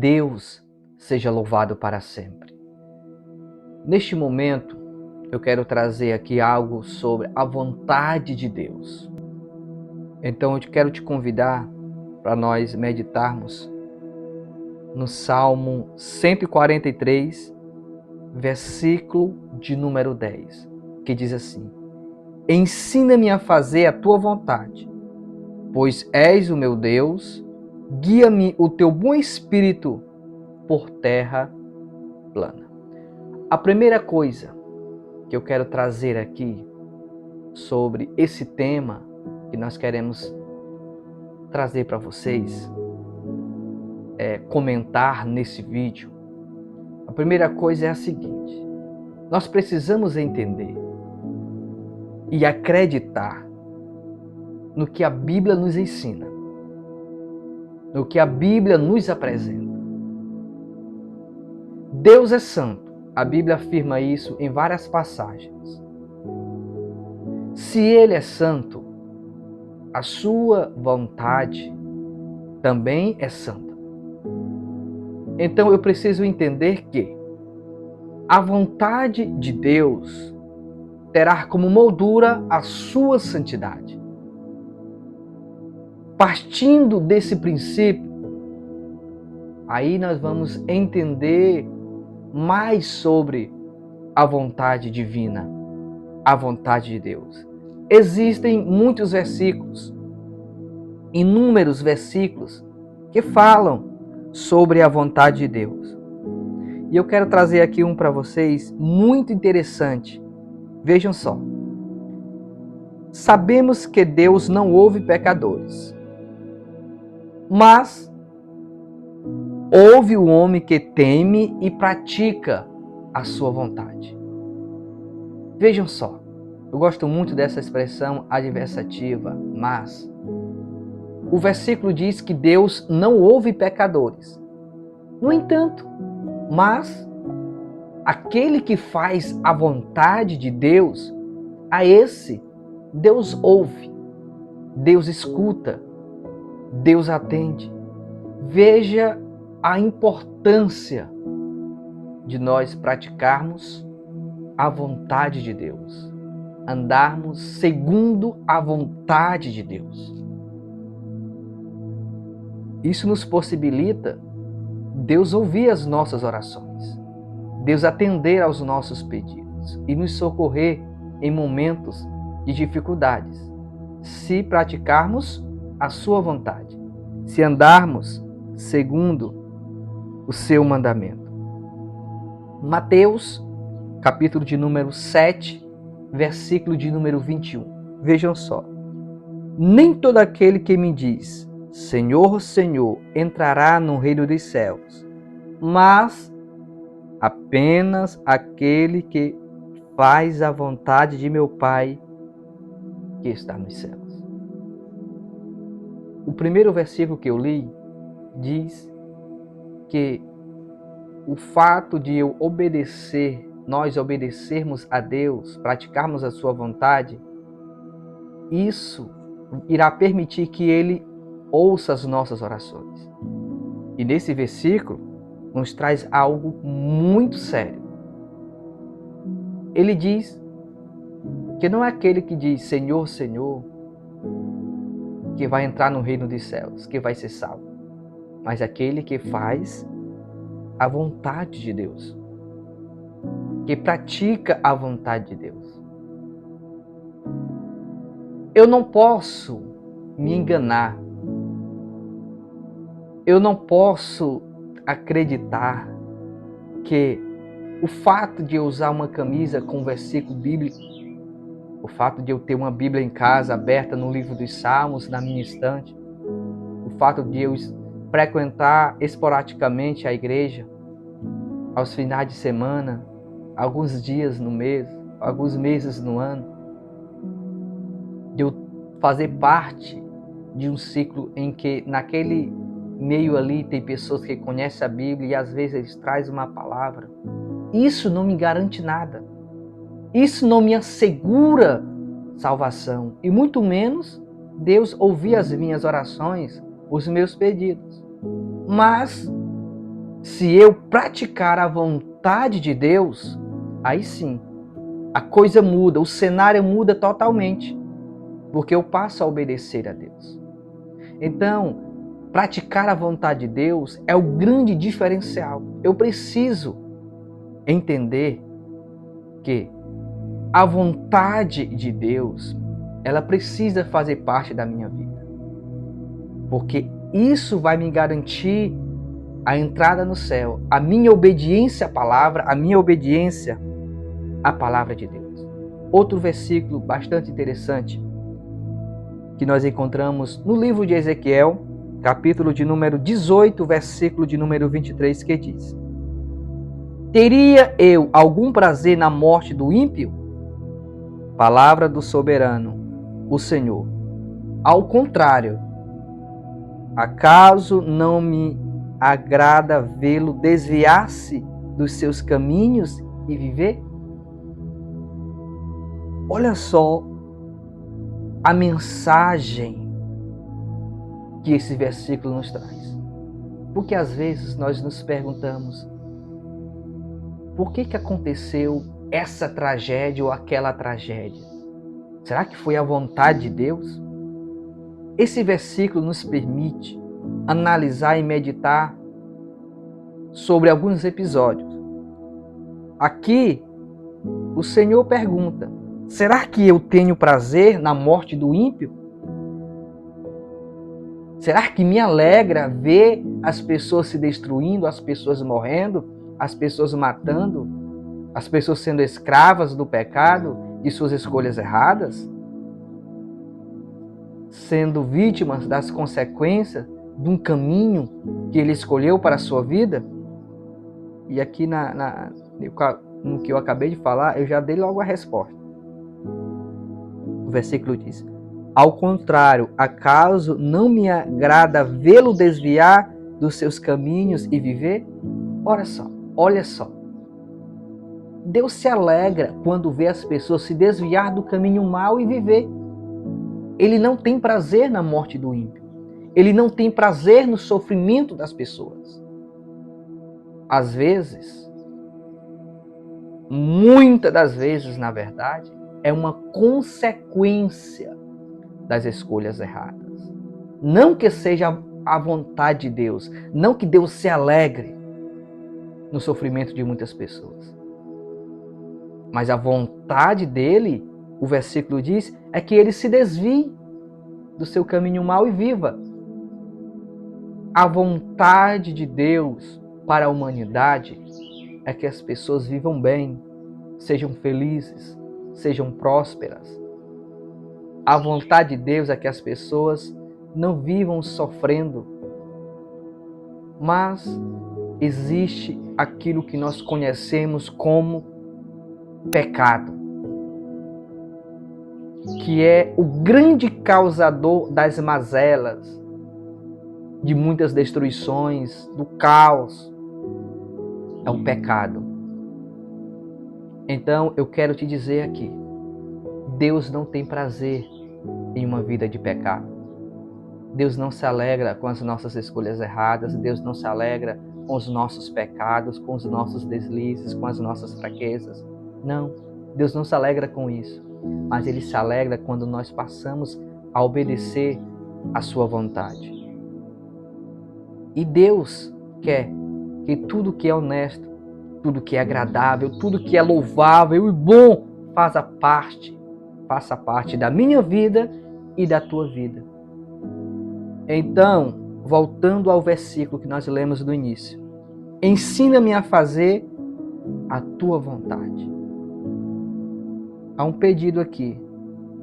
Deus seja louvado para sempre. Neste momento, eu quero trazer aqui algo sobre a vontade de Deus. Então, eu quero te convidar para nós meditarmos no Salmo 143, versículo de número 10, que diz assim: Ensina-me a fazer a tua vontade, pois és o meu Deus, guia-me o teu bom espírito por terra plana. A primeira coisa que eu quero trazer aqui sobre esse tema que nós queremos trazer para vocês, comentar nesse vídeo. A primeira coisa é a seguinte: nós precisamos entender e acreditar no que a Bíblia nos ensina, no que a Bíblia nos apresenta. Deus é santo. A Bíblia afirma isso em várias passagens. Se Ele é santo, a sua vontade também é santa. Então eu preciso entender que a vontade de Deus terá como moldura a sua santidade. Partindo desse princípio, aí nós vamos entender mais sobre a vontade divina, a vontade de Deus. Existem muitos versículos, inúmeros versículos, que falam sobre a vontade de Deus. E eu quero trazer aqui um para vocês muito interessante. Vejam só. Sabemos que Deus não ouve pecadores, mas ouve o homem que teme e pratica a sua vontade. Vejam só, eu gosto muito dessa expressão adversativa, mas o versículo diz que Deus não ouve pecadores. No entanto, mas aquele que faz a vontade de Deus, a esse Deus ouve, Deus escuta, Deus atende. Veja a importância de nós praticarmos a vontade de Deus, andarmos segundo a vontade de Deus. Isso nos possibilita Deus ouvir as nossas orações, Deus atender aos nossos pedidos e nos socorrer em momentos de dificuldades, se praticarmos a sua vontade, se andarmos segundo o seu mandamento. Mateus, capítulo de número 7, versículo de número 21. Vejam só. Nem todo aquele que me diz, Senhor, Senhor, entrará no reino dos céus, mas apenas aquele que faz a vontade de meu Pai que está nos céus. O primeiro versículo que eu li diz que o fato de eu obedecer, nós obedecermos a Deus, praticarmos a sua vontade, isso irá permitir que Ele ouça as nossas orações. E nesse versículo nos traz algo muito sério. Ele diz que não é aquele que diz Senhor, Senhor, que vai entrar no reino dos céus, que vai ser salvo, mas aquele que faz a vontade de Deus, que pratica a vontade de Deus. Eu não posso me enganar, eu não posso acreditar que o fato de eu usar uma camisa com um versículo bíblico, o fato de eu ter uma Bíblia em casa aberta no livro dos Salmos, na minha estante, o fato de eu frequentar esporadicamente a igreja, aos finais de semana, alguns dias no mês, alguns meses no ano, de eu fazer parte de um ciclo em que naquele meio ali tem pessoas que conhecem a Bíblia e às vezes eles trazem uma palavra. Isso não me garante nada. Isso não me assegura salvação. E muito menos Deus ouvir as minhas orações, os meus pedidos. Mas Se eu praticar a vontade de Deus, aí sim, a coisa muda, o cenário muda totalmente, porque eu passo a obedecer a Deus. Então, praticar a vontade de Deus é o grande diferencial. Eu preciso entender que a vontade de Deus, ela precisa fazer parte da minha vida. Porque isso vai me garantir a entrada no céu, a minha obediência à palavra, a minha obediência à palavra de Deus. Outro versículo bastante interessante que nós encontramos no livro de Ezequiel, capítulo de número 18, versículo de número 23, que diz: Teria eu algum prazer na morte do ímpio? Palavra do soberano, o Senhor. Ao contrário, acaso não me agrada vê-lo desviar-se dos seus caminhos e viver? Olha só a mensagem que esse versículo nos traz. Porque às vezes nós nos perguntamos: por que aconteceu essa tragédia ou aquela tragédia? Será que foi a vontade de Deus? Esse versículo nos permite analisar e meditar sobre alguns episódios. Aqui, o Senhor pergunta: será que eu tenho prazer na morte do ímpio? Será que me alegra ver as pessoas se destruindo, as pessoas morrendo, as pessoas matando, as pessoas sendo escravas do pecado, de suas escolhas erradas? Sendo vítimas das consequências de um caminho que ele escolheu para a sua vida? E aqui no que eu acabei de falar, eu já dei logo a resposta. O versículo diz: ao contrário, acaso não me agrada vê-lo desviar dos seus caminhos e viver? Olha só. Deus se alegra quando vê as pessoas se desviar do caminho mau e viver. Ele não tem prazer na morte do ímpio. Ele não tem prazer no sofrimento das pessoas. Às vezes, muitas das vezes, na verdade, é uma consequência das escolhas erradas. Não que seja a vontade de Deus, não que Deus se alegre no sofrimento de muitas pessoas. Mas a vontade dele, o versículo diz, é que ele se desvie do seu caminho mau e viva. A vontade de Deus para a humanidade é que as pessoas vivam bem, sejam felizes, sejam prósperas. A vontade de Deus é que as pessoas não vivam sofrendo, mas existe aquilo que nós conhecemos como pecado, que é o grande causador das mazelas, de muitas destruições, do caos. É o pecado. Então eu quero te dizer aqui, Deus não tem prazer em uma vida de pecado. Deus não se alegra com as nossas escolhas erradas, Deus não se alegra com os nossos pecados, com os nossos deslizes, com as nossas fraquezas. Não, Deus não se alegra com isso, mas Ele se alegra quando nós passamos a obedecer à sua vontade. E Deus quer que tudo que é honesto, tudo que é agradável, tudo que é louvável e bom faça parte da minha vida e da tua vida. Então, voltando ao versículo que nós lemos no início, ensina-me a fazer a tua vontade. Há um pedido aqui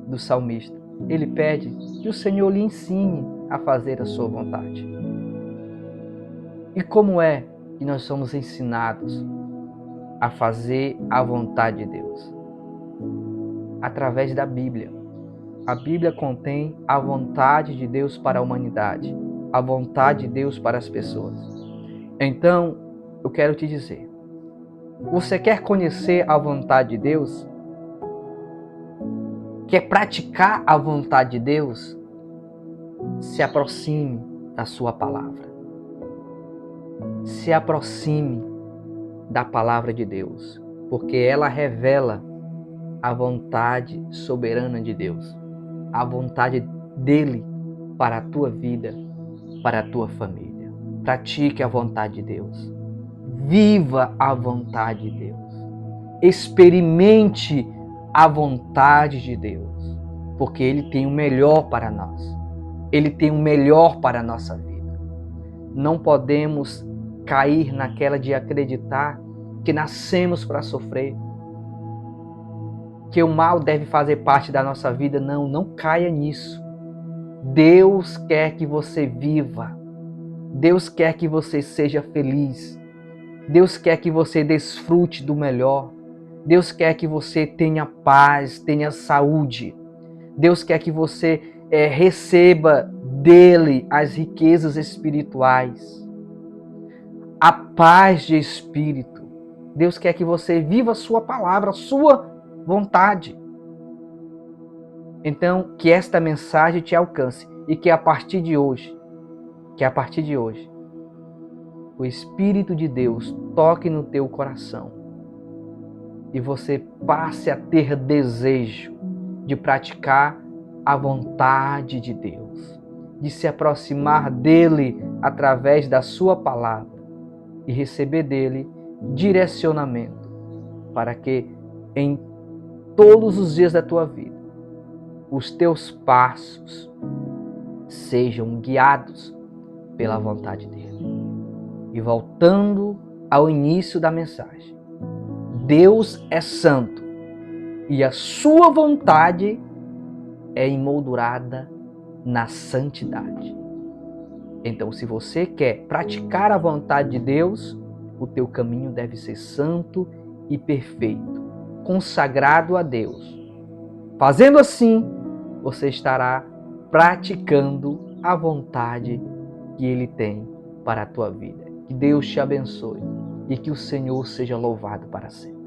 do salmista. Ele pede que o Senhor lhe ensine a fazer a sua vontade. E como é que nós somos ensinados a fazer a vontade de Deus? Através da Bíblia. A Bíblia contém a vontade de Deus para a humanidade, a vontade de Deus para as pessoas. Então, eu quero te dizer, você quer conhecer a vontade de Deus? Quer praticar a vontade de Deus? Se aproxime da sua palavra. se aproxime da palavra de Deus, porque ela revela a vontade soberana de Deus, a vontade dele para a tua vida, para a tua família. Pratique a vontade de Deus. Viva a vontade de Deus. Experimente a vontade de Deus, porque Ele tem o melhor para nós. Ele tem o melhor para a nossa vida. Não podemos cair naquela de acreditar que nascemos para sofrer, que o mal deve fazer parte da nossa vida. Não, não caia nisso. Deus quer que você viva. Deus quer que você seja feliz. Deus quer que você desfrute do melhor. Deus quer que você tenha paz, tenha saúde. Deus quer que você receba dele as riquezas espirituais, a paz de espírito. Deus quer que você viva a sua palavra, a sua vontade. Então, que esta mensagem te alcance e que a partir de hoje, o Espírito de Deus toque no teu coração e você passe a ter desejo de praticar a vontade de Deus, de se aproximar dele através da sua palavra e receber dele direcionamento para que em todos os dias da tua vida os teus passos sejam guiados pela vontade dele. E voltando ao início da mensagem, Deus é santo e a sua vontade é emoldurada na santidade. Então, se você quer praticar a vontade de Deus, o teu caminho deve ser santo e perfeito, consagrado a Deus. Fazendo assim, você estará praticando a vontade que Ele tem para a tua vida. Que Deus te abençoe e que o Senhor seja louvado para sempre.